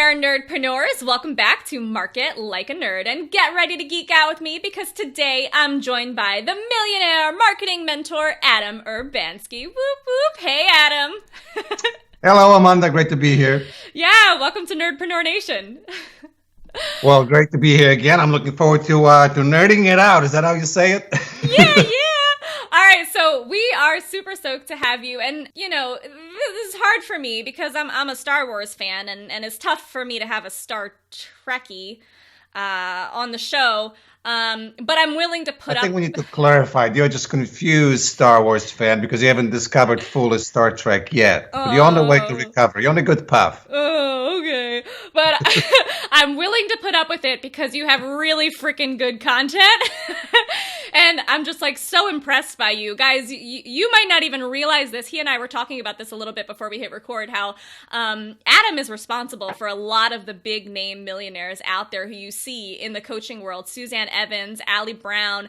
there, nerdpreneurs. Welcome back to Market Like a Nerd, and get ready to geek out with me because today I'm joined by the millionaire marketing mentor, Adam Urbanski. Whoop, whoop. Hey, Adam. Hello, Amanda. Great to be here. Yeah, welcome to Nerdpreneur Nation. Well, great to be here again. I'm looking forward to nerding it out. Is that how you say it? Yeah. All right, so we are super stoked to have you. And, you know, this is hard for me because I'm a Star Wars fan, and it's tough for me to have a Star Trekkie on the show. But I'm willing to put up... I think we need to clarify. You're just confused Star Wars fan because you haven't discovered full Star Trek yet. But you're on the way to recover. You're on a good path. Oh, okay. But I'm willing to put up with it because you have really freaking good content. And I'm just like so impressed by you. Guys, you might not even realize this. He and I were talking about this a little bit before we hit record, how Adam is responsible for a lot of the big name millionaires out there who you see in the coaching world. Suzanne Evans, Ali Brown,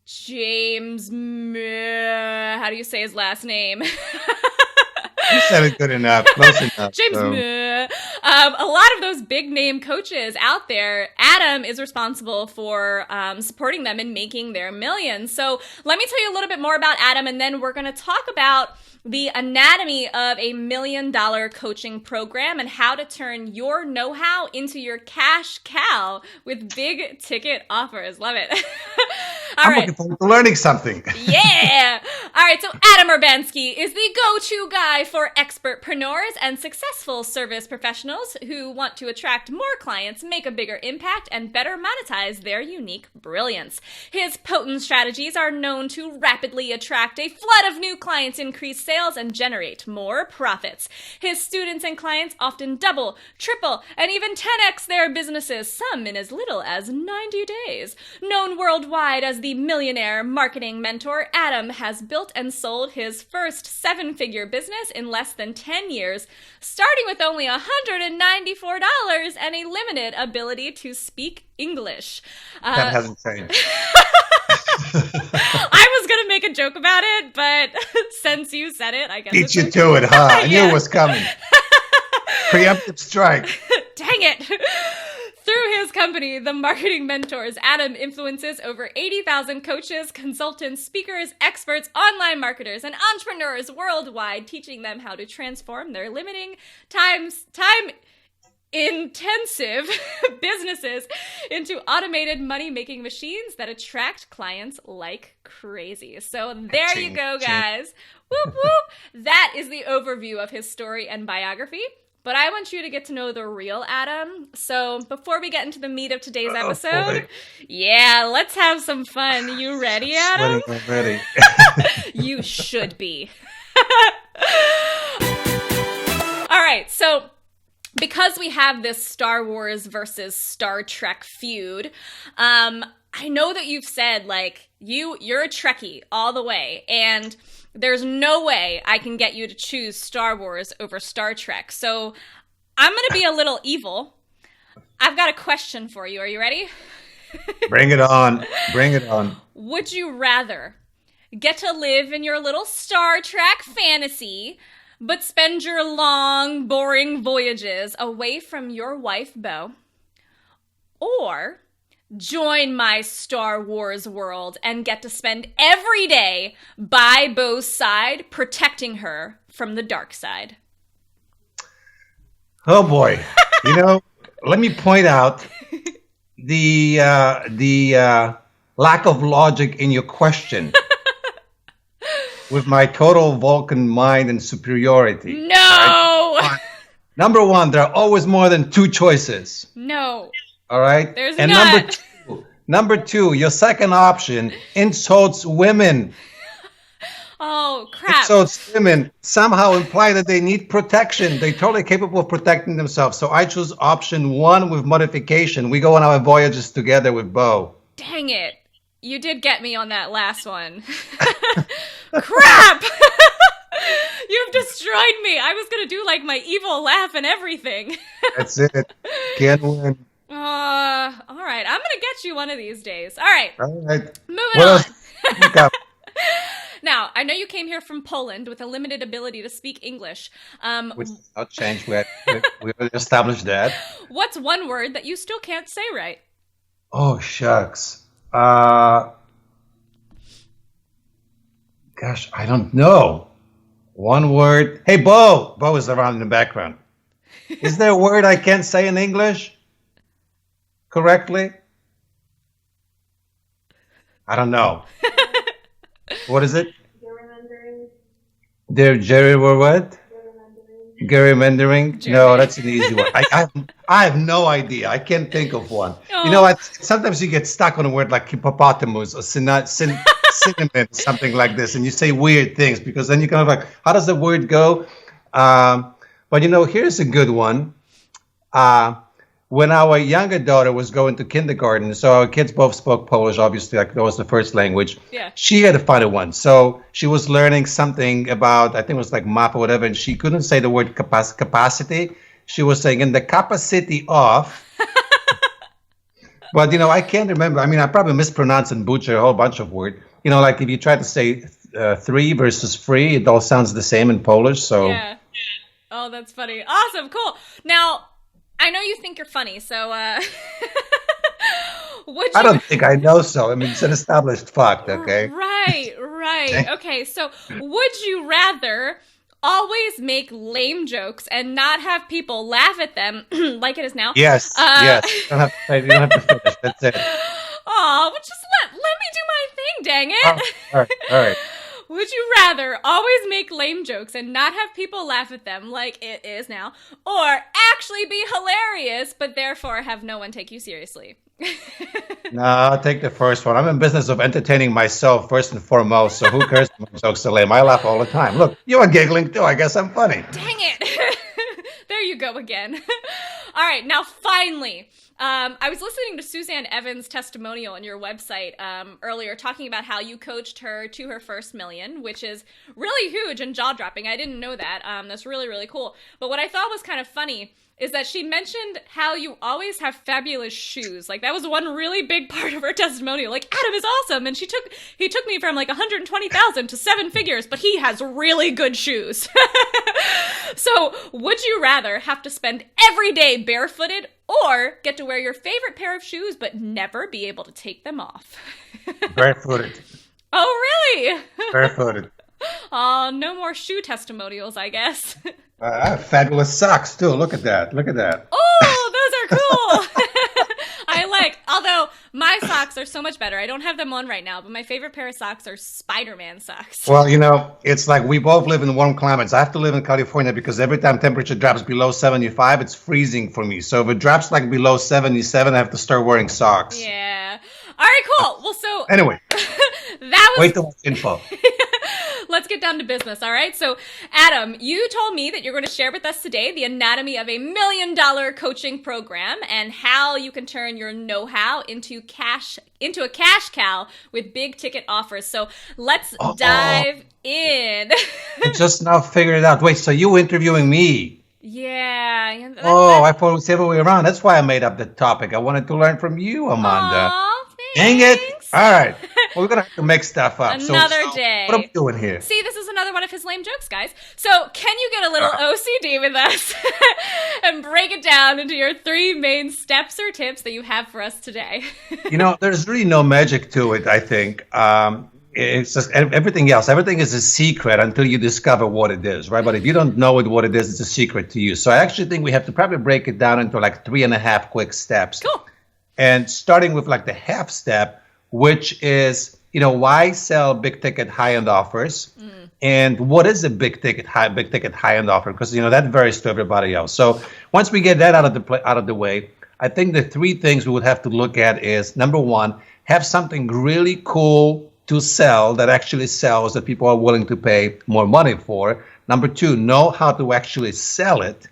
James, how do you say his last name? You said it good enough, close enough. James, a lot of those big name coaches out there, Adam is responsible for supporting them and making their millions. So let me tell you a little bit more about Adam, and then we're going to talk about the anatomy of a $1 million coaching program and how to turn your know-how into your cash cow with big ticket offers. Love it. I'm looking forward to learning something. Yeah. All right. So Adam Urbanski is the go-to guy for expertpreneurs and successful service professionals who want to attract more clients, make a bigger impact, and better monetize their unique brilliance. His potent strategies are known to rapidly attract a flood of new clients, increase sales, and generate more profits. His students and clients often double, triple, and even 10x their businesses, some in as little as 90 days. Known worldwide as the millionaire marketing mentor, Adam has built and sold his first seven-figure business in less than 10 years, starting with only $194 and a limited ability to speak English. That hasn't changed. I was going to make a joke about it, but since you said it, I guess Beat you to it, huh? I knew it was coming. Preemptive strike. Dang it. Through his company, The Marketing Mentors, Adam influences over 80,000 coaches, consultants, speakers, experts, online marketers, and entrepreneurs worldwide, teaching them how to transform their limiting time-intensive businesses into automated money-making machines that attract clients like crazy. So there you go, guys. Whoop, whoop. That is the overview of his story and biography. But I want you to get to know the real Adam. So before we get into the meat of today's episode, yeah, let's have some fun. You ready, Adam? I'm ready. You should be. All right, so because we have this Star Wars versus Star Trek feud, I know that you've said, like, you're a Trekkie all the way, and there's no way I can get you to choose Star Wars over Star Trek. So I'm going to be a little evil. I've got a question for you. Are you ready? Bring it on. Bring it on. Would you rather get to live in your little Star Trek fantasy, but spend your long, boring voyages away from your wife, Bo, or join my Star Wars world and get to spend every day by Bo's side, protecting her from the dark side? Oh boy. Let me point out the lack of logic in your question. With my total Vulcan mind and superiority. No! Right? Number one, there are always more than two choices. No. All right? There's and not. Number two, your second option insults women. Oh, crap. Insults women somehow imply that they need protection. They're totally capable of protecting themselves. So I choose option one with modification. We go on our voyages together with Bo. Dang it. You did get me on that last one. Crap! You've destroyed me. I was going to do like my evil laugh and everything. That's it. Can't win. All right. I'm going to get you one of these days. All right. All right. Moving on. Now, I know you came here from Poland with a limited ability to speak English. Which does not change. We already established that. What's one word that you still can't say right? Oh, shucks. Gosh, I don't know. One word. Hey, Bo. Bo is around in the background. Is there a word I can't say in English correctly? I don't know. What is it? Jerry, what? Gerrymandering? No, that's an easy one. I have no idea. I can't think of one. Oh. You know what? Sometimes you get stuck on a word like hippopotamus or cinnamon, something like this, and you say weird things because then you're kind of like, how does the word go? But here's a good one. When our younger daughter was going to kindergarten, so our kids both spoke Polish, obviously, like that was the first language. Yeah. She had to find one. So she was learning something about, I think it was like map or whatever, and she couldn't say the word capacity. She was saying in the capacity of. But, I can't remember. I mean, I probably mispronounce and butcher a whole bunch of words. Like if you try to say 3 versus free, it all sounds the same in Polish. So. Yeah. Oh, that's funny. Awesome. Cool. Now, I know you think you're funny, so I don't think I know so. I mean, it's an established fact, okay? Right. Okay, so would you rather always make lame jokes and not have people laugh at them like it is now? Yes. You don't have to finish. That's it. Oh, well, just let me do my thing, dang it. All right. Would you rather always make lame jokes and not have people laugh at them like it is now, or actually be hilarious but therefore have no one take you seriously? No, I'll take the first one. I'm in business of entertaining myself first and foremost, so who cares if my jokes are lame? I laugh all the time. Look, you are giggling too. I guess I'm funny. Dang it. There you go again. All right, now finally. I was listening to Suzanne Evans' testimonial on your website earlier, talking about how you coached her to her first million, which is really huge and jaw-dropping. I didn't know that. That's really, really cool. But what I thought was kind of funny is that she mentioned how you always have fabulous shoes. Like, that was one really big part of her testimonial. Like, Adam is awesome, and he took me from like 120,000 to 7 figures, but he has really good shoes. So, would you rather have to spend every day barefooted or get to wear your favorite pair of shoes but never be able to take them off? Barefooted. Oh, really? Barefooted. Oh, no more shoe testimonials, I guess. I have fabulous socks too. Look at that. Oh, those are cool. Although my socks are so much better. I don't have them on right now, but my favorite pair of socks are SpiderMan socks. Well, it's like we both live in warm climates. I have to live in California because every time temperature drops below 75, it's freezing for me. So if it drops like below 77, I have to start wearing socks. Yeah. All right, cool. Well, so anyway, that was wait till info. Let's get down to business, all right? So, Adam, you told me that you're going to share with us today the anatomy of a $1 million coaching program and how you can turn your know-how into a cash cow with big ticket offers. So, let's dive in. I just now figured it out. Wait, so you were interviewing me? Yeah. I thought it was the other way around. That's why I made up the topic. I wanted to learn from you, Amanda. Dang it. All right. Well, we're going to have to make stuff up. Another day. What are we doing here? See, this is another one of his lame jokes, guys. So can you get a little OCD with us and break it down into your 3 main steps or tips that you have for us today? There's really no magic to it, I think. It's just everything else. Everything is a secret until you discover what it is, right? But if you don't know what it is, it's a secret to you. So I actually think we have to probably break it down into like 3.5 quick steps. Cool. And starting with like the half step, which is, why sell big ticket high-end offers? And what is a big ticket high-end offer? Because, that varies to everybody else. So once we get that out of the way, I think the 3 things we would have to look at is, number 1, have something really cool to sell that actually sells, that people are willing to pay more money for. Number 2, know how to actually sell it.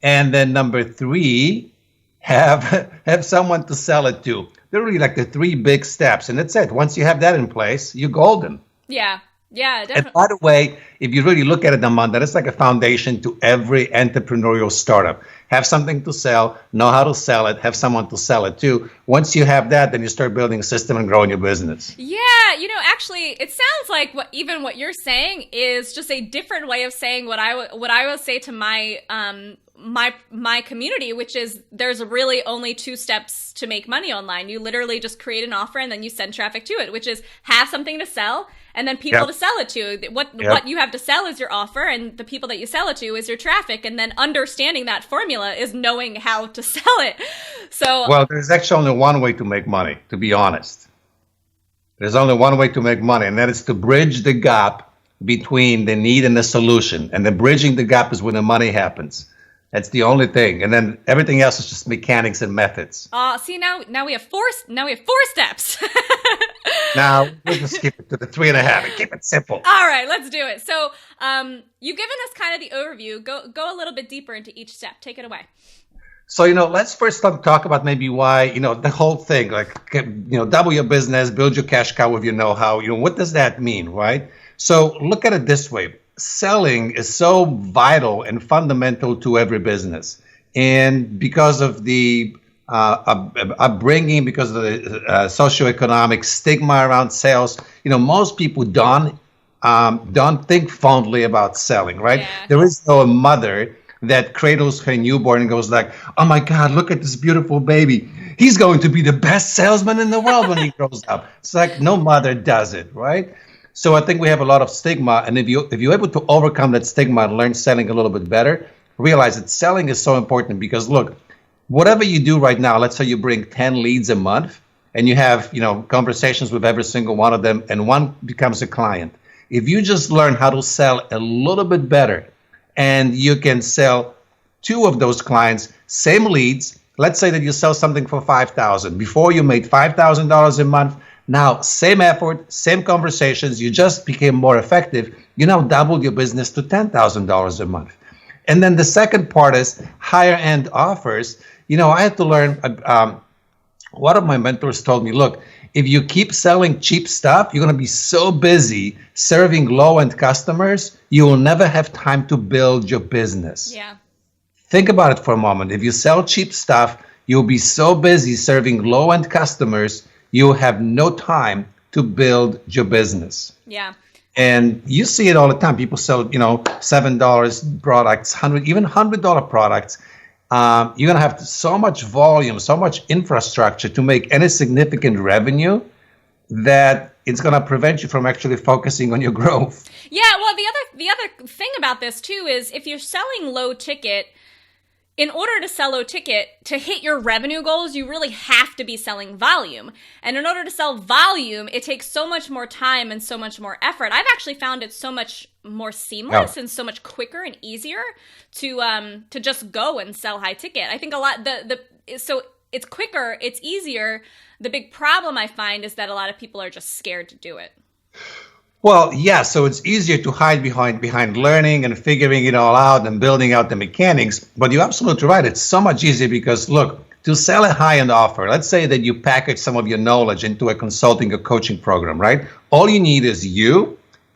And then number 3, have someone to sell it to. They're really like the 3 big steps, and that's it. Once you have that in place, you're golden. Yeah, definitely. And by the way, if you really look at it, Amanda, that's like a foundation to every entrepreneurial startup. Have something to sell, know how to sell it, have someone to sell it to. Once you have that, then you start building a system and growing your business. Yeah, Actually, it sounds like what you're saying is just a different way of saying what I will say to my my community, which is there's really only 2 steps to make money online. You literally just create an offer and then you send traffic to it, which is have something to sell and then people to sell it to. What you have to sell is your offer, and the people that you sell it to is your traffic, and then understanding that formula is knowing how to sell it. So well, there's actually only one way to make money, to be honest. There's only one way to make money, and that is to bridge the gap between the need and the solution. And then bridging the gap is when the money happens. That's the only thing, and then everything else is just mechanics and methods. See, now we have 4 steps. Now we'll just skip it to the 3.5 and keep it simple. All right, let's do it. So, you've given us kind of the overview. Go a little bit deeper into each step. Take it away. So, let's first talk about maybe why, the whole thing, like, double your business, build your cash cow with your know-how. What does that mean, right? So look at it this way. Selling is so vital and fundamental to every business. And because of the upbringing, because of the socioeconomic stigma around sales, most people don't think fondly about selling, right? Yeah. There is no mother that cradles her newborn and goes like, oh my God, look at this beautiful baby. He's going to be the best salesman in the world when he grows up. It's like no mother does it, right? So I think we have a lot of stigma, and if you're able to overcome that stigma and learn selling a little bit better, realize that selling is so important because look, whatever you do right now, let's say you bring 10 leads a month and you have, conversations with every single one of them and one becomes a client. If you just learn how to sell a little bit better and you can sell 2 of those clients, same leads, let's say that you sell something for $5,000. Before you made $5,000 a month. Now, same effort, same conversations, you just became more effective. You now doubled your business to $10,000 a month. And then the second part is higher end offers. I had to learn, one of my mentors told me, look, if you keep selling cheap stuff, you're going to be so busy serving low end customers, you will never have time to build your business. Yeah. Think about it for a moment. If you sell cheap stuff, you'll be so busy serving low end customers, you have no time to build your business. Yeah. And you see it all the time. People sell, $7 products, even $100 products. You're going to have so much volume, so much infrastructure to make any significant revenue that it's going to prevent you from actually focusing on your growth. Yeah. Well, the other thing about this too is if you're selling low ticket, in order to sell low ticket, to hit your revenue goals, you really have to be selling volume. And in order to sell volume, it takes so much more time and so much more effort. I've actually found it so much more seamless and so much quicker and easier to just go and sell high ticket. I think a lot so it's quicker, it's easier. The big problem I find is that a lot of people are just scared to do it. Well, yeah, so it's easier to hide behind learning and figuring it all out and building out the mechanics. But you're absolutely right. It's so much easier because, look, to sell a high-end offer, let's say that you package some of your knowledge into a consulting or coaching program, right? All you need is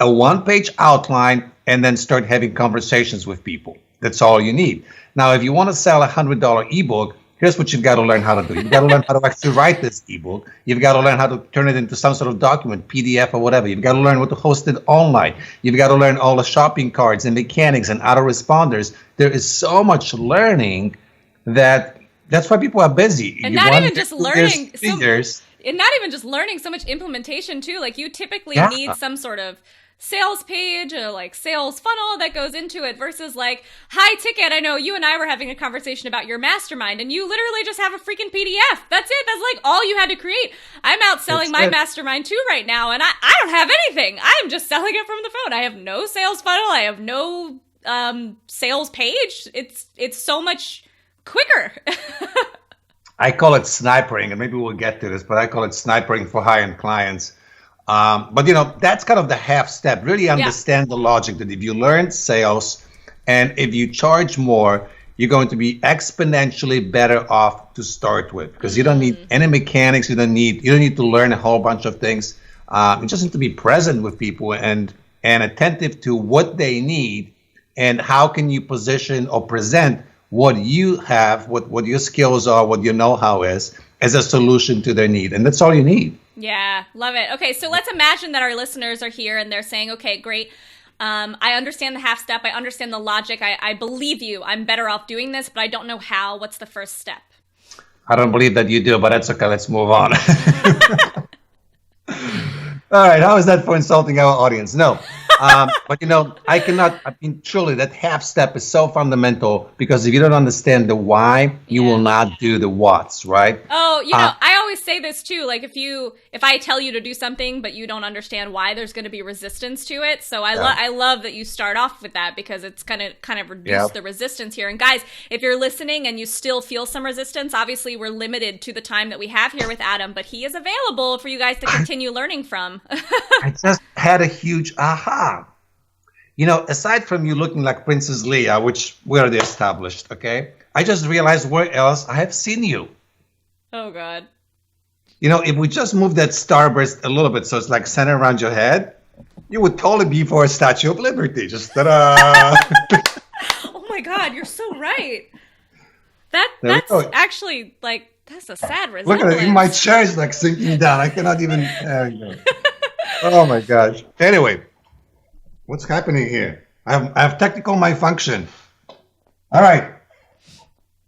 a one-page outline, and then start having conversations with people. That's all you need. Now, if you want to sell a $100 ebook, here's what you've got to learn how to do. You've got to learn how to actually write this ebook. You've got to learn how to turn it into some sort of document, PDF or whatever. You've got to learn what to host it online. You've got to learn all the shopping cards and mechanics and autoresponders. There is so much learning that's why people are busy. And not even just learning. And not even just learning, so much implementation too. Like you typically need some sort of sales page or like sales funnel that goes into it versus like high ticket. I know you and I were having a conversation about your mastermind and you literally just have a freaking PDF. That's it. That's like all you had to create. I'm out selling my mastermind too right now and I don't have anything. I'm just selling it from the phone. I have no sales funnel. I have no sales page. It's so much quicker. I call it snipering, and maybe we'll get to this, but I call it snipering for high-end clients. But that's kind of the half step. Really understand the logic that if you learn sales and if you charge more, you're going to be exponentially better off to start with because you don't need any mechanics. You don't need to learn a whole bunch of things. You just need to be present with people and attentive to what they need and how can you position or present what you have, what your skills are, what your know-how is as a solution to their need. And that's all you need. Yeah, love it. Okay, so let's imagine that our listeners are here and they're saying, okay, great. I understand the half step. I understand the logic. I believe you. I'm better off doing this, but I don't know how. What's the first step? I don't believe that you do, but that's okay. Let's move on. All right. How is that for insulting our audience? No. But I mean, truly, that half step is so fundamental because if you don't understand the why, you will not do the what's, right? Oh, I always say this too. Like if I tell you to do something, but you don't understand why, there's going to be resistance to it. So I love that you start off with that because it's kind of reduce the resistance here. And guys, if you're listening and you still feel some resistance, obviously we're limited to the time that we have here with Adam, but he is available for you guys to continue learning from. I just had a huge aha. Aside from you looking like Princess Leia, which we already established, okay? I just realized where else I have seen you. Oh, God. If we just move that starburst a little bit so it's like centered around your head, you would totally be for a Statue of Liberty. Just ta-da! Oh, my God, you're so right. That's actually, like, that's a sad resemblance. Look at it. My chair is like sinking down. I cannot even... There we go. Oh, my gosh. Anyway. What's happening here? I have technical malfunction. All right.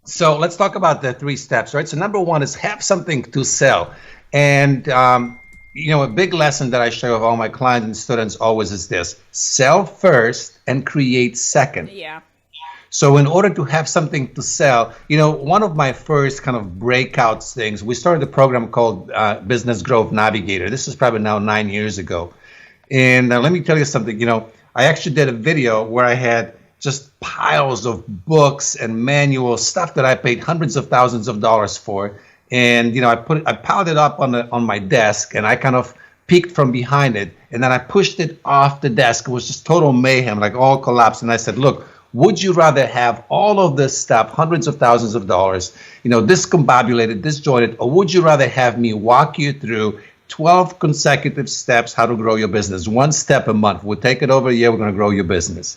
So let's talk about the 3 steps, right? So number 1 is have something to sell. And, a big lesson that I share with all my clients and students always is this. Sell first and create second. Yeah. So in order to have something to sell, one of my first kind of breakout things, we started a program called Business Growth Navigator. This is probably now 9 years ago. And let me tell you something, I actually did a video where I had just piles of books and manuals, stuff that I paid hundreds of thousands of dollars for. And, I piled it up on my desk and I kind of peeked from behind it. And then I pushed it off the desk. It was just total mayhem, like all collapsed. And I said, look, would you rather have all of this stuff, hundreds of thousands of dollars, discombobulated, disjointed, or would you rather have me walk you through 12 consecutive steps how to grow your business, 1 step a month? We'll take it over a year. We're going to grow your business.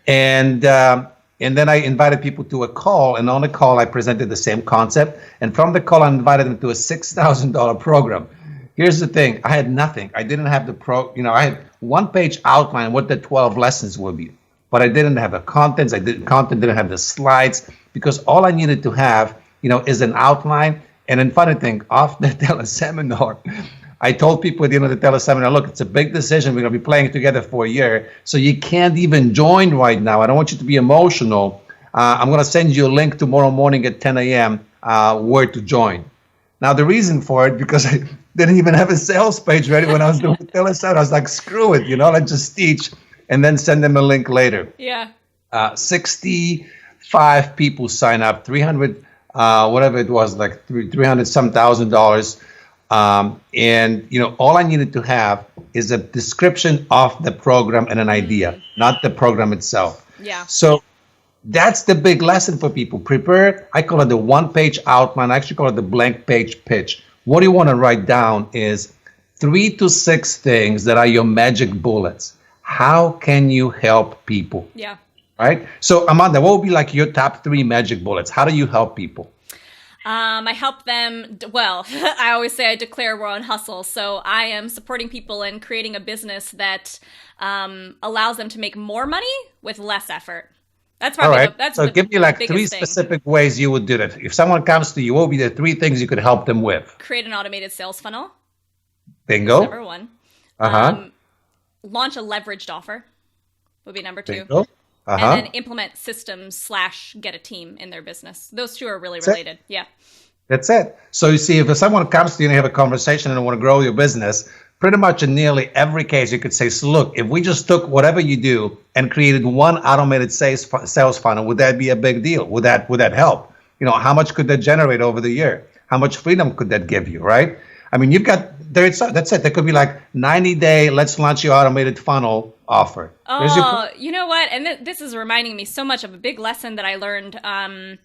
And then I invited people to a call. And on the call, I presented the same concept. And from the call, I invited them to a $6,000 program. Here's the thing. I had nothing. I didn't have I had 1-page outline what the 12 lessons would be. But I didn't have the contents. Didn't have the slides because all I needed to have, is an outline. And then funny thing, off the teleseminar, I told people at the end of the teleseminar, look, it's a big decision. We're going to be playing together for a year. So you can't even join right now. I don't want you to be emotional. I'm going to send you a link tomorrow morning at 10 a.m. Where to join. Now, the reason for it, because I didn't even have a sales page ready when I was doing the teleseminar. I was like, screw it, let's just teach and then send them a link later. Yeah. 65 people sign up, 300 whatever it was, like $300 some thousand. And all I needed to have is a description of the program and an idea, not the program itself. Yeah. So that's the big lesson for people. Prepare. I call it the 1-page outline. I actually call it the blank page pitch. What you want to write down is 3 to 6 things that are your magic bullets. How can you help people? Yeah. Right? So Amanda, what would be like your top 3 magic bullets? How do you help people? I help them, well, I always say I declare war on hustle. So I am supporting people in creating a business that allows them to make more money with less effort. That's probably all right. So give me like 3 specific ways you would do that. If someone comes to you, what would be the 3 things you could help them with? Create an automated sales funnel. Bingo. That's number 1. Launch a leveraged offer would be number 2. Bingo. And then implement systems / get a team in their business. Those 2 are really related. Yeah. That's it. So you see, if someone comes to you and you have a conversation and want to grow your business, pretty much in nearly every case, you could say, so look, if we just took whatever you do and created 1 automated sales funnel, would that be a big deal? Would that help? How much could that generate over the year? How much freedom could that give you, right? I mean, you've got, that's it. There could be like 90-day, let's launch your automated funnel offer. Oh, you know what? And this is reminding me so much of a big lesson that I learned, I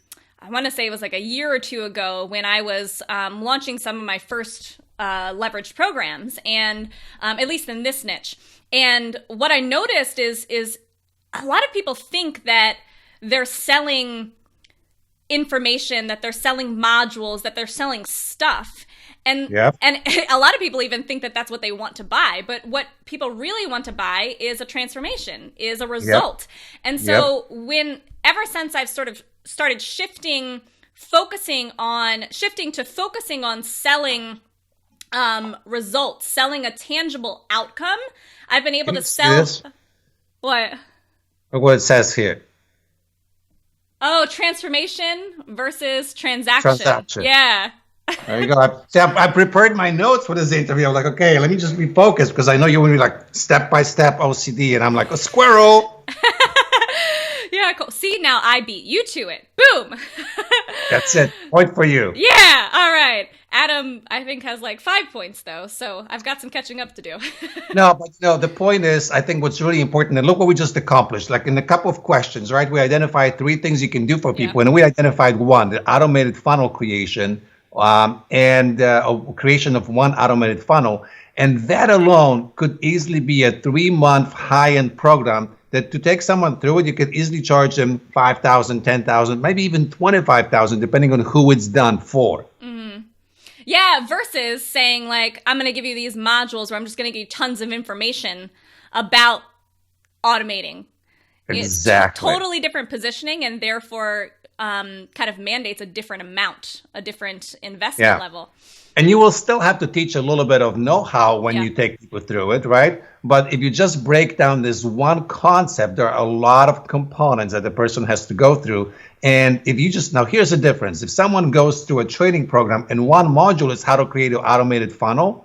want to say it was like a year or 2 ago when I was launching some of my first leveraged programs, and at least in this niche. And what I noticed is a lot of people think that they're selling information, that they're selling modules, that they're selling stuff. And Yep. and a lot of people even think that that's what they want to buy, but what people really want to buy is a transformation, is a result. And so ever since I've sort of started shifting to focusing on selling results, selling a tangible outcome, I've been able to sell This? what? Look what it says here. Oh, transformation versus transaction. Transaction. Yeah. There you go. I prepared my notes for this interview. I'm like, okay, let me just be focused because I know you want to be like step-by-step OCD. And I'm like, a squirrel. Yeah, cool. See, now I beat you to it. Boom. That's it. Point for you. Yeah. All right. Adam, I think, has like 5 points, though. So I've got some catching up to do. No, but the point is, I think what's really important, and look what we just accomplished. Like in a couple of questions, right? We identified 3 things you can do for people. And we identified 1, the automated funnel creation. And creation of 1 automated funnel. And that alone could easily be a 3-month high-end program that to take someone through it, you could easily charge them $5,000, $10,000, maybe even $25,000, depending on who it's done for. Mm-hmm. Yeah, versus saying like, I'm going to give you these modules where I'm just going to give you tons of information about automating. Exactly. It's totally different positioning, and therefore kind of mandates a different amount, a different investment level. And you will still have to teach a little bit of know-how when you take people through it, right? But if you just break down this one concept, there are a lot of components that the person has to go through. And if you just, now here's the difference. If someone goes through a training program and one module is how to create an automated funnel,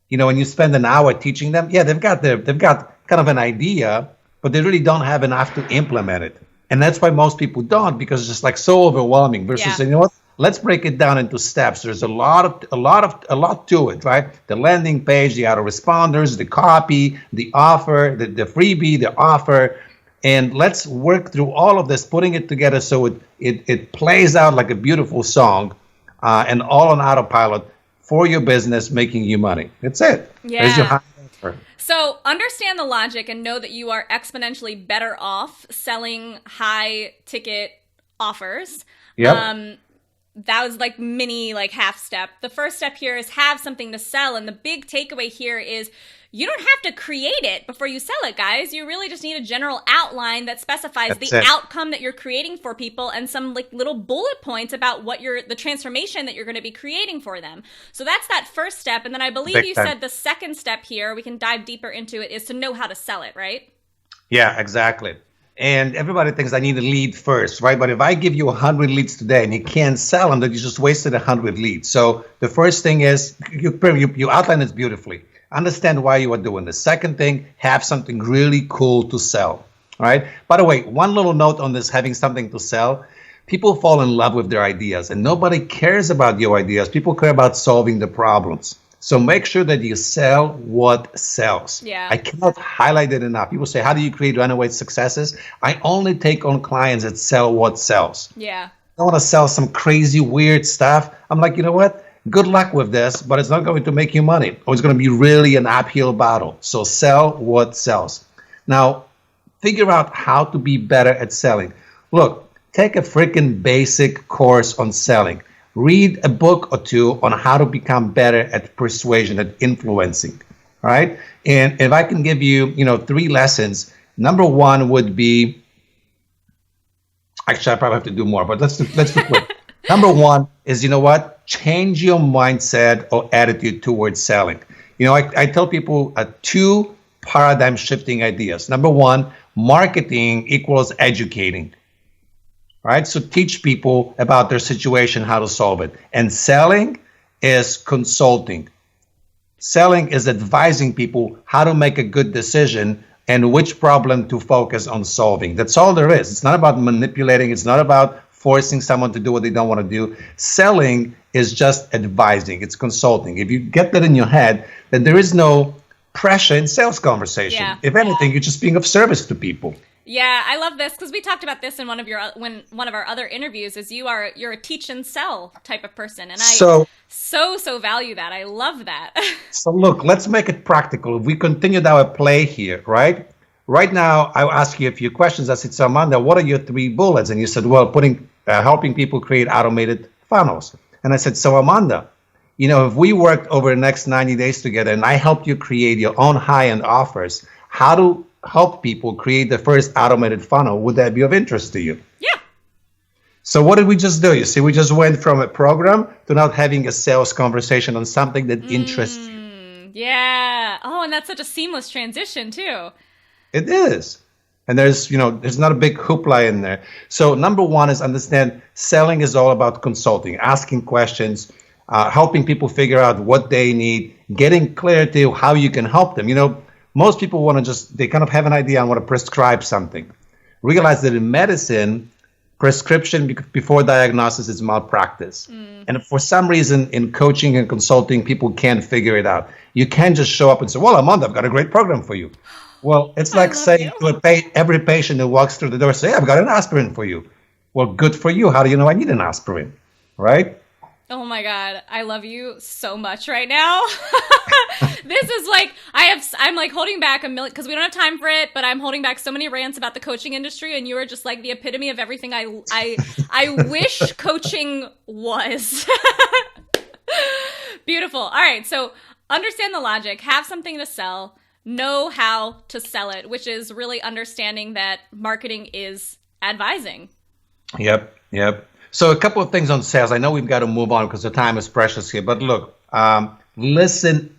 and you spend an hour teaching them, they've got kind of an idea, but they really don't have enough to implement it. And that's why most people don't, because it's just like so overwhelming versus, you know what? Let's break it down into steps. There's a lot to it, right? The landing page, the autoresponders, the copy, the offer, the freebie, the offer. And let's work through all of this, putting it together so it plays out like a beautiful song and all on autopilot for your business, making you money. That's it. Yeah. There's your high offer. So understand the logic and know that you are exponentially better off selling high ticket offers. Yep. That was like mini, like half step. The first step here is have something to sell. And the big takeaway here is you don't have to create it before you sell it, guys. You really just need a general outline that specifies the outcome that you're creating for people and some like little bullet points about what the transformation that you're going to be creating for them. So that's that first step. And then I believe you said the second step here, we can dive deeper into it, is to know how to sell it, right? Yeah, exactly. And everybody thinks I need a lead first, right? But if I give you 100 leads today and you can't sell them, then you just wasted 100 leads. So the first thing is you outline this beautifully. Understand why you are doing this. Second thing, have something really cool to sell, right? By the way, one little note on this, having something to sell. People fall in love with their ideas and nobody cares about your ideas. People care about solving the problems. So make sure that you sell what sells. Yeah. I cannot highlight it enough. People say, how do you create runaway successes? I only take on clients that sell what sells. Yeah. I want to sell some crazy, weird stuff. I'm like, you know what? Good luck with this, but it's not going to make you money. Or it's going to be really an uphill battle. So sell what sells. Now, figure out how to be better at selling. Look, take a freaking basic course on selling. Read a book or 2 on how to become better at persuasion, at influencing, all right? And if I can give you, 3 lessons, number 1 would be, actually, I probably have to do more, but let's do quick. Number 1 is, change your mindset or attitude towards selling. I tell people 2 paradigm shifting ideas. Number 1, marketing equals educating. Right? So teach people about their situation, how to solve it. And selling is consulting. Selling is advising people how to make a good decision and which problem to focus on solving. That's all there is. It's not about manipulating. It's not about forcing someone to do what they don't want to do. Selling is just advising. It's consulting. If you get that in your head, then there is no pressure in sales conversation. Yeah. If anything, you're just being of service to people. Yeah, I love this because we talked about this in one of our other interviews. Is you're a teach and sell type of person, and I so value that. I love that. So look, let's make it practical. If we continued our play here, right? Right now, I ask you a few questions. I said, so Amanda, what are your 3 bullets? And you said, well, helping people create automated funnels. And I said, so Amanda, if we worked over the next 90 days together and I helped you create your own high-end offers, how to help people create the first automated funnel, would that be of interest to you? Yeah. So what did we just do? You see, we just went from a program to now having a sales conversation on something that interests you. Yeah. Oh, and that's such a seamless transition too. It is. And there's not a big hoopla in there. So number one is understand selling is all about consulting, asking questions, helping people figure out what they need, getting clarity of how you can help them. Most people want to they kind of have an idea and want to prescribe something. Realize that in medicine, prescription before diagnosis is malpractice. And for some reason in coaching and consulting, people can't figure it out. You can't just show up and say, well, Amanda, I've got a great program for you. Well, it's like saying to every patient who walks through the door, say, hey, I've got an aspirin for you. Well, good for you. How do you know I need an aspirin? Right? Oh my God, I love you so much right now. This is like, I'm like holding back a million, because we don't have time for it, but I'm holding back so many rants about the coaching industry, and you are just like the epitome of everything I wish coaching was. Beautiful. All right, so understand the logic, have something to sell, know how to sell it, which is really understanding that marketing is advising. Yep. So a couple of things on sales. I know we've got to move on because the time is precious here. But look, listen,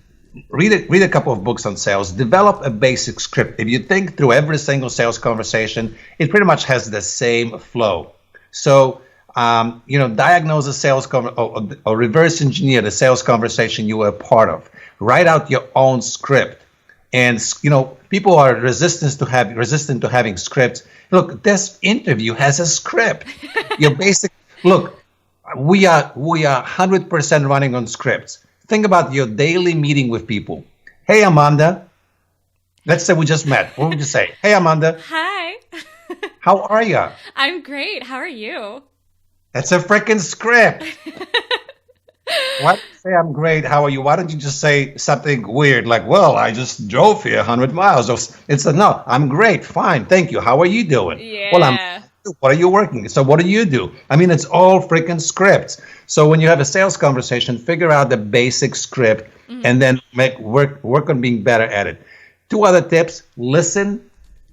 read a couple of books on sales. Develop a basic script. If you think through every single sales conversation, it pretty much has the same flow. So, diagnose a sales or reverse engineer the sales conversation you were a part of. Write out your own script. And, people are resistant to having scripts. Look, this interview has a script. Look, we are 100% running on scripts. Think about your daily meeting with people. Hey, Amanda. Let's say we just met. What would you say? Hey, Amanda. Hi. How are you? I'm great. How are you? That's a freaking script. Why don't you say I'm great? How are you? Why don't you just say something weird like, well, I just drove here 100 miles. No, I'm great. Fine. Thank you. How are you doing? Yeah. Well, what are you working? So what do you do? I mean, it's all freaking scripts. So when you have a sales conversation, figure out the basic script and then work on being better at it. 2 other tips: listen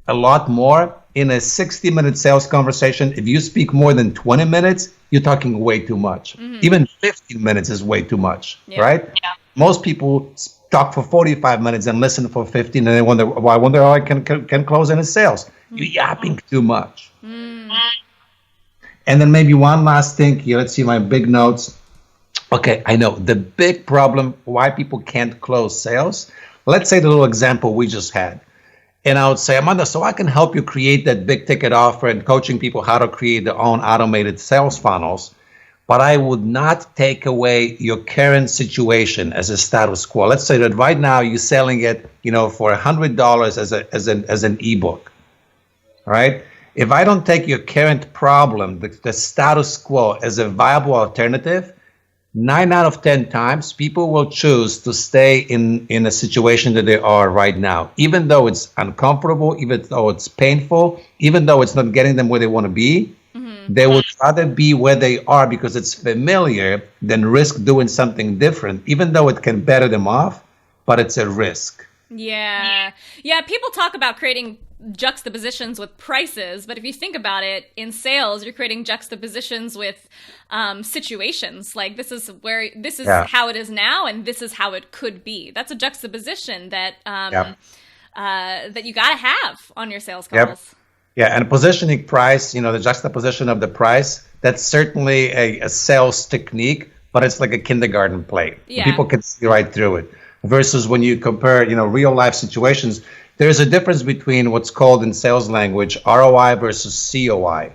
a lot more. In a 60-minute sales conversation, if you speak more than 20 minutes, you're talking way too much. Even 15 minutes is way too much, right? Yeah. Most people talk for 45 minutes and listen for 15, and they wonder how I can close any sales. You're yapping too much. And then maybe one last thing here. Let's see my big notes. Okay, I know the big problem why people can't close sales. Let's say the little example we just had. And I would say, Amanda, so I can help you create that big ticket offer and coaching people how to create their own automated sales funnels. But I would not take away your current situation as a status quo. Let's say that right now you're selling it, for $100 as an ebook, right? If I don't take your current problem, the status quo, as a viable alternative, 9 out of 10 times, people will choose to stay in a situation that they are right now, even though it's uncomfortable, even though it's painful, even though it's not getting them where they want to be. They would rather be where they are because it's familiar than risk doing something different, even though it can better them off, but it's a risk. Yeah. People talk about creating juxtapositions with prices, but if you think about it, in sales, you're creating juxtapositions with situations. Like this is how it is now, and this is how it could be. That's a juxtaposition that that you got to have on your sales calls. Yep. Yeah, and positioning price, the juxtaposition of the price, that's certainly a sales technique, but it's like a kindergarten play. Yeah. People can see right through it. Versus when you compare, real life situations, there's a difference between what's called in sales language ROI versus COI.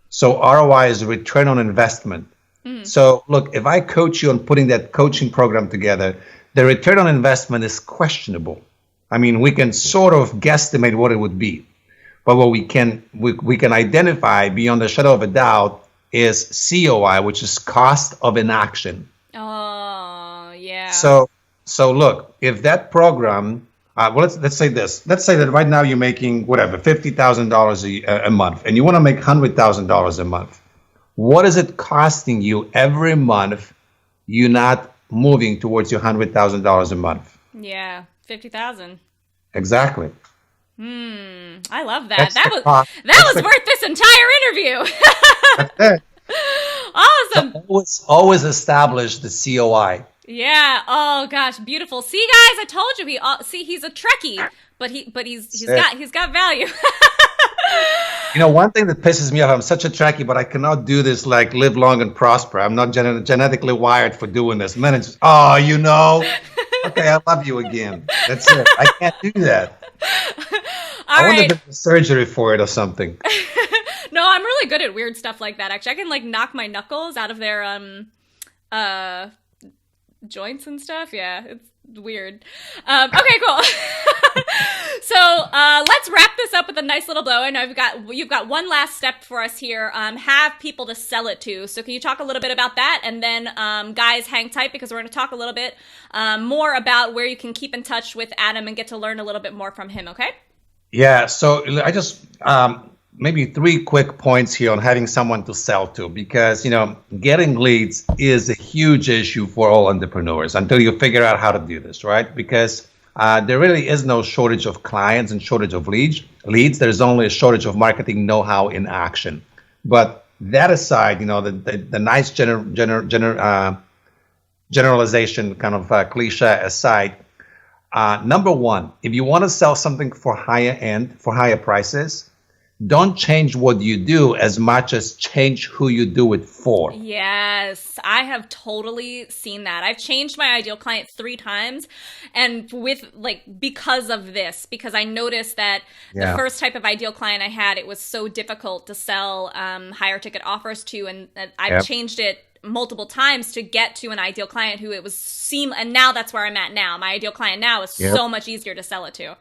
So ROI is return on investment. So look, if I coach you on putting that coaching program together, the return on investment is questionable. I mean, we can sort of guesstimate what it would be. But what we can identify beyond a shadow of a doubt is COI, which is cost of inaction. Oh, yeah. So look, if that program, let's say this. Let's say that right now you're making whatever $50,000 a month, and you want to make $100,000 a month. What is it costing you every month? You're not moving towards your $100,000 a month. Yeah, 50,000. Exactly. I love that. That's That the was cost. that was worth this entire interview. That's it. Awesome. Always establish the COI. Yeah. Oh gosh, beautiful. See, guys, I told you. He's a Trekkie, but he's got value. One thing that pisses me off, I'm such a Trekkie, but I cannot do this like live long and prosper. I'm not genetically wired for doing this. And then it's, okay, I love you again. That's it. I can't do that. I wonder if there's surgery for it or something. No, I'm really good at weird stuff like that, actually. I can like knock my knuckles out of their joints and stuff. Yeah, it's weird. Okay, cool. So let's wrap this up with a nice little blow. I know you've got one last step for us here. Have people to sell it to. So can you talk a little bit about that? And then guys, hang tight because we're going to talk a little bit more about where you can keep in touch with Adam and get to learn a little bit more from him. Okay? Yeah. So I just maybe 3 quick points here on having someone to sell to, because getting leads is a huge issue for all entrepreneurs until you figure out how to do this, right? Because there really is no shortage of clients and shortage of leads. There's only a shortage of marketing know-how in action. But that aside, the nice generalization kind of cliche aside, number one, if you want to sell something for higher prices, don't change what you do as much as change who you do it for. Yes, I have totally seen that. I've changed my ideal client 3 times, and because of this, because I noticed that the first type of ideal client I had, it was so difficult to sell higher ticket offers to, and I've changed it multiple times to get to an ideal client who it was and now that's where I'm at now. My ideal client now is so much easier to sell it to.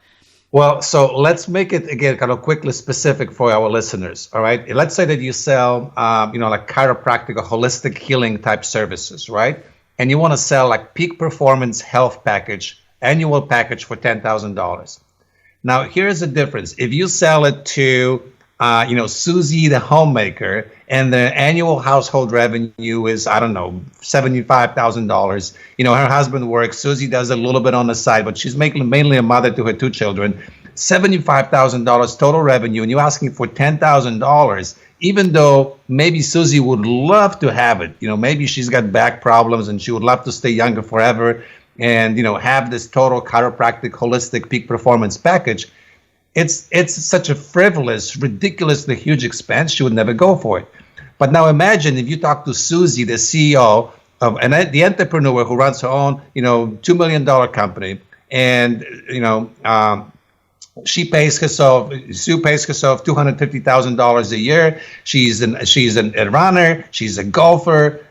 Well, so let's make it again kind of quickly specific for our listeners. All right. Let's say that you sell, like chiropractic or holistic healing type services, right? And you want to sell like peak performance health package, annual package for $10,000. Now, here's the difference. If you sell it to, Susie, the homemaker, and the annual household revenue is, I don't know, $75,000. Her husband works. Susie does a little bit on the side, but she's mainly a mother to her 2 children. $75,000 total revenue, and you're asking for $10,000, even though maybe Susie would love to have it. Maybe she's got back problems and she would love to stay younger forever and, have this total chiropractic, holistic peak performance package. It's such a frivolous, ridiculously huge expense. She would never go for it. But now imagine if you talk to Susie, the CEO of the entrepreneur who runs her own, $2 million company, and Sue pays herself $250,000 a year. She's a runner. She's a golfer.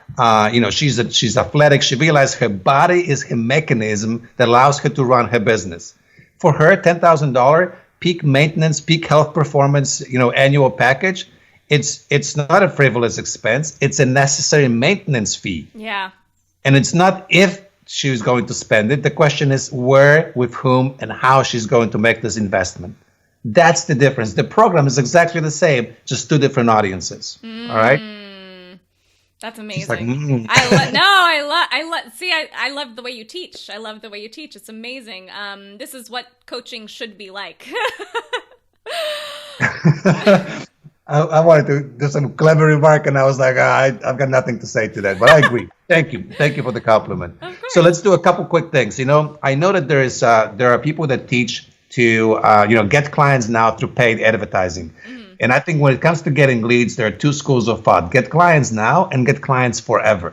She's athletic. She realized her body is her mechanism that allows her to run her business. For her, $10,000 peak maintenance, peak health performance, annual package. It's not a frivolous expense. It's a necessary maintenance fee. Yeah. And it's not if she's going to spend it. The question is where, with whom, and how she's going to make this investment. That's the difference. The program is exactly the same, just 2 different audiences. All right. That's amazing. Like, I love the way you teach. I love the way you teach. It's amazing. This is what coaching should be like. I wanted to do some clever remark, and I was like, I've got nothing to say to that, but I agree. Thank you for the compliment. So let's do a couple quick things. I know that there are people that teach to get clients now through paid advertising. And I think when it comes to getting leads, there are 2 schools of thought: get clients now and get clients forever.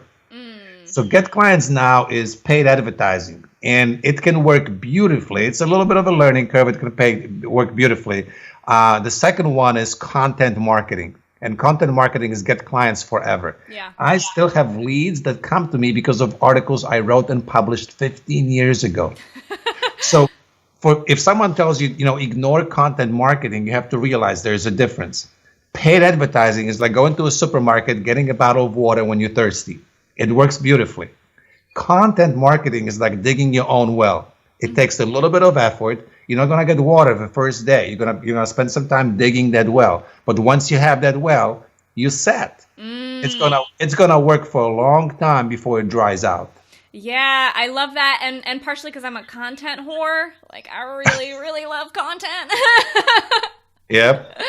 So get clients now is paid advertising, and it can work beautifully. It's a little bit of a learning curve. It can work beautifully. The second one is content marketing, and content marketing is get clients forever. Yeah. I still have leads that come to me because of articles I wrote and published 15 years ago. So if someone tells you, ignore content marketing, you have to realize there's a difference. Paid advertising is like going to a supermarket, getting a bottle of water when you're thirsty. It works beautifully. Content marketing is like digging your own well. It takes a little bit of effort. You're not going to get water the first day. You're gonna spend some time digging that well. But once you have that well, you're set. It's gonna work for a long time before it dries out. Yeah, I love that, and partially because I'm a content whore. Like, I really, really love content. Yep.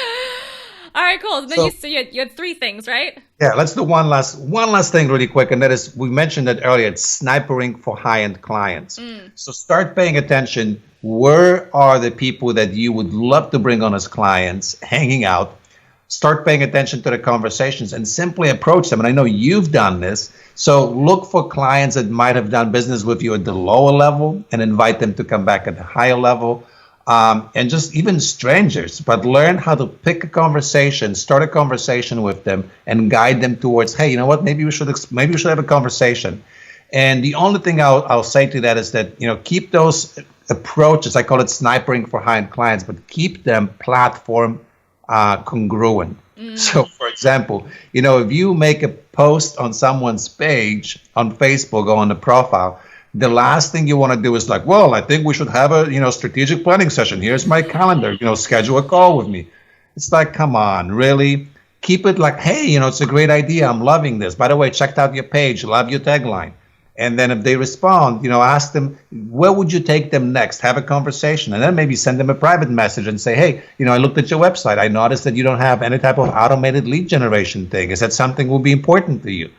All right, cool. Then So you had three things, right? yeah, let's do one last thing really quick, and that is we mentioned it earlier. It's snipering for high-end clients. So start paying attention. Where are the people that you would love to bring on as clients, hanging out? Start paying attention to the conversations and simply approach them. And I know you've done this. So look for clients that might have done business with you at the lower level and invite them to come back at the higher level. And just even strangers, but learn how to pick a conversation, start a conversation with them, and guide them towards, hey, you know what? Maybe we should have a conversation. And the only thing I'll say to that is that keep those approaches. I call it snipering for high-end clients, but keep them platform congruent. So, for example, if you make a post on someone's page on Facebook or on the profile, the last thing you want to do is like, well, I think we should have a strategic planning session. Here's my calendar. Schedule a call with me. It's like, come on, really? Keep it like, hey, it's a great idea. I'm loving this. By the way, checked out your page. Love your tagline. And then if they respond, ask them, where would you take them next? Have a conversation. And then maybe send them a private message and say, hey, I looked at your website. I noticed that you don't have any type of automated lead generation thing. Is that something will be important to you?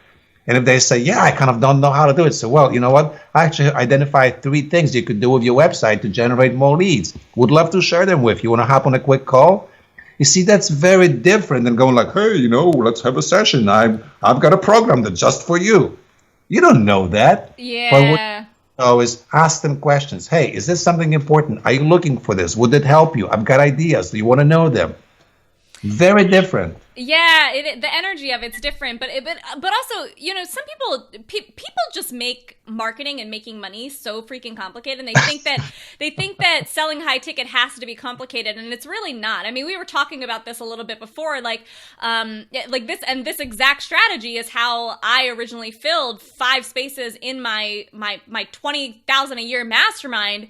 And if they say, yeah, I kind of don't know how to do it. So, well, you know what? I actually identified 3 things you could do with your website to generate more leads. Would love to share them with you. Want to hop on a quick call? You see, that's very different than going like, hey, let's have a session. I've got a program that's just for you. You don't know that. Yeah. But what you know is ask them questions. Hey, is this something important? Are you looking for this? Would it help you? I've got ideas. Do you want to know them? Very different. Yeah, the energy of it's different, but also, some people just make marketing and making money so freaking complicated, and they think that selling high ticket has to be complicated, and it's really not. I mean, we were talking about this a little bit before, like this exact strategy is how I originally filled 5 spaces in my 20,000 a year mastermind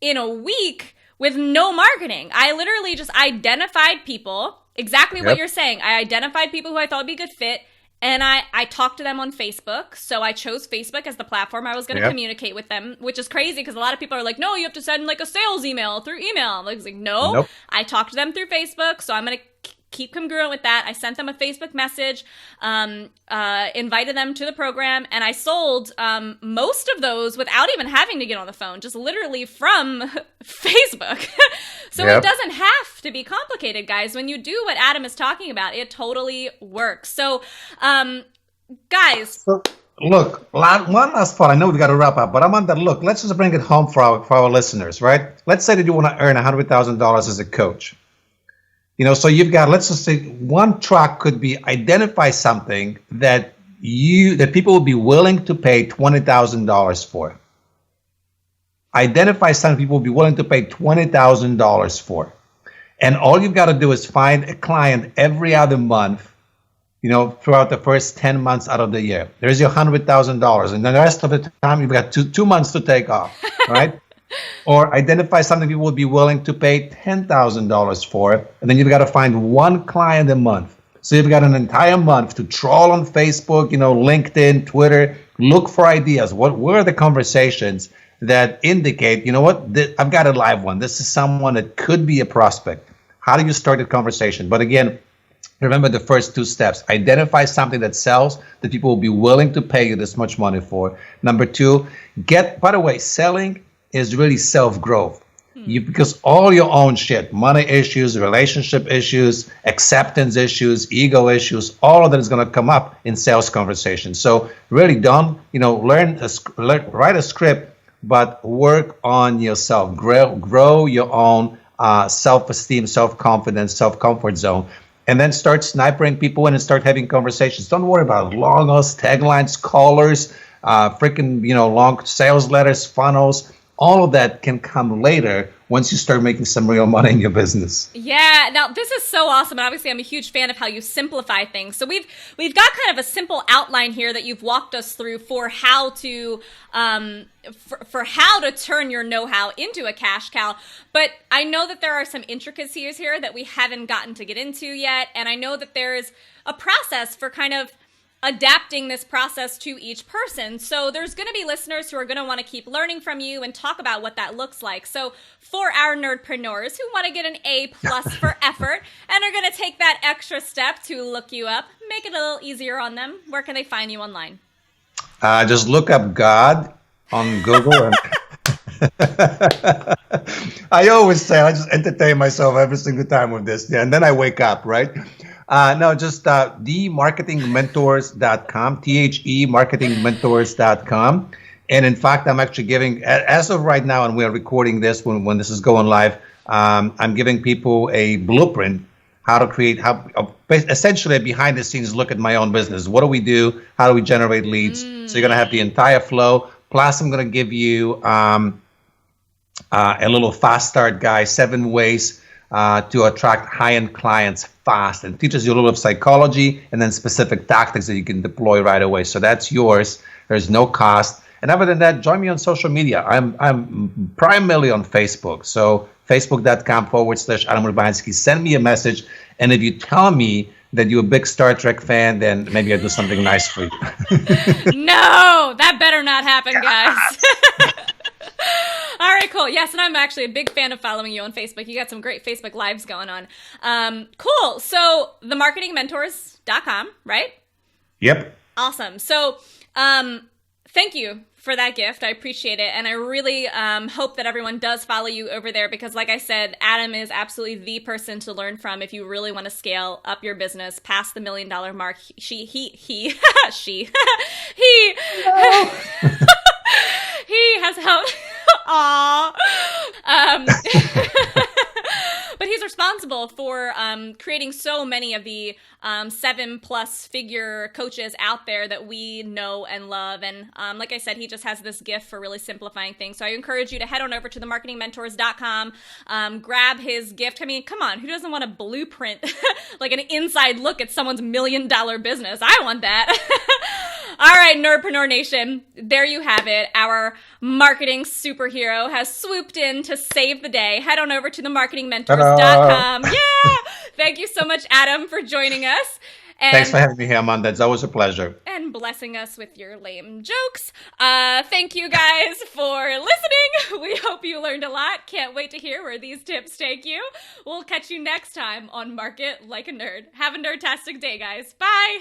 in a week with no marketing. I literally just identified people. Exactly what you're saying. I identified people who I thought would be a good fit, and I talked to them on Facebook. So I chose Facebook as the platform I was going to communicate with them, which is crazy because a lot of people are like, no, you have to send like a sales email through email. I was like, no, nope. I talked to them through Facebook, so I'm going to keep congruent with that. I sent them a Facebook message, invited them to the program, and I sold most of those without even having to get on the phone, just literally from Facebook. So it doesn't have to be complicated, guys. When you do what Adam is talking about, it totally works. So, guys. So, look, one last thought. I know we got to wrap up, but I'm on that. Look, let's just bring it home for our listeners, right? Let's say that you want to earn $100,000 as a coach. So you've got, let's just say one track could be identify something that people will be willing to pay $20,000 for. Identify something people will be willing to pay $20,000 for. And all you've got to do is find a client every other month, throughout the first 10 months out of the year. There's your $100,000. And then the rest of the time, you've got two months to take off, right? Or identify something people would be willing to pay $10,000 for, and then you've got to find one client a month. So you've got an entire month to troll on Facebook, LinkedIn, Twitter, look for ideas. What are the conversations that indicate, I've got a live one. This is someone that could be a prospect. How do you start a conversation? But again, remember the first 2 steps. Identify something that sells, that people will be willing to pay you this much money for. Number 2, by the way, selling is really self-growth. Because all your own shit, money issues, relationship issues, acceptance issues, ego issues, all of that is going to come up in sales conversations. So really don't, write a script, but work on yourself. Grow your own self-esteem, self-confidence, self-comfort zone. And then start snipering people in and start having conversations. Don't worry about logos, taglines, callers, long sales letters, funnels. All of that can come later once you start making some real money in your business. Yeah, now this is so awesome. And obviously I'm a huge fan of how you simplify things. So we've got kind of a simple outline here that you've walked us through for how to for how to turn your know-how into a cash cow. But I know that there are some intricacies here that we haven't gotten to get into yet. And I know that there's a process for kind of adapting this process to each person. So there's going to be listeners who are going to want to keep learning from you and talk about what that looks like. So for our nerdpreneurs who want to get an A+ for effort and are going to take that extra step to look you up, make it a little easier on them, where can they find you online? Just look up God on Google. And I always say, I just entertain myself every single time with this. Yeah, and then I wake up, right? No, just themarketingmentors.com, themarketingmentors.com. And in fact, I'm actually giving, as of right now, and we're recording this when this is going live, I'm giving people a blueprint how to create, essentially a behind the scenes look at my own business. What do we do? How do we generate leads? So you're going to have the entire flow. Plus, I'm going to give you a little fast start guide, 7 ways to attract high-end clients fast, and teaches you a little bit of psychology and then specific tactics that you can deploy right away. So that's yours. There's no cost. And other than that, join me on social media. I'm primarily on Facebook. So facebook.com/Adam Urbanski. Send me a message. And if you tell me that you're a big Star Trek fan, then maybe I'll do something nice for you. No, that better not happen, guys. All right, cool. Yes, and I'm actually a big fan of following you on Facebook. You got some great Facebook Lives going on. Cool. So themarketingmentors.com, right? Yep. Awesome. So thank you for that gift. I appreciate it. And I really hope that everyone does follow you over there because, like I said, Adam is absolutely the person to learn from if you really want to scale up your business past the $1 million mark. He has helped. Aww. But he's responsible for creating so many of the 7+ figure coaches out there that we know and love. And like I said, he just has this gift for really simplifying things. So I encourage you to head on over to themarketingmentors.com, grab his gift. I mean, come on, who doesn't want a blueprint, like an inside look at someone's $1 million business? I want that. All right, Nerdpreneur Nation, there you have it. Our marketing superhero has swooped in to save the day. Head on over to themarketingmentors.com. Yeah! Thank you so much, Adam, for joining us. And thanks for having me here, Amanda. It's always a pleasure. And blessing us with your lame jokes. Thank you guys for listening. We hope you learned a lot. Can't wait to hear where these tips take you. We'll catch you next time on Market Like a Nerd. Have a nerdtastic day, guys. Bye.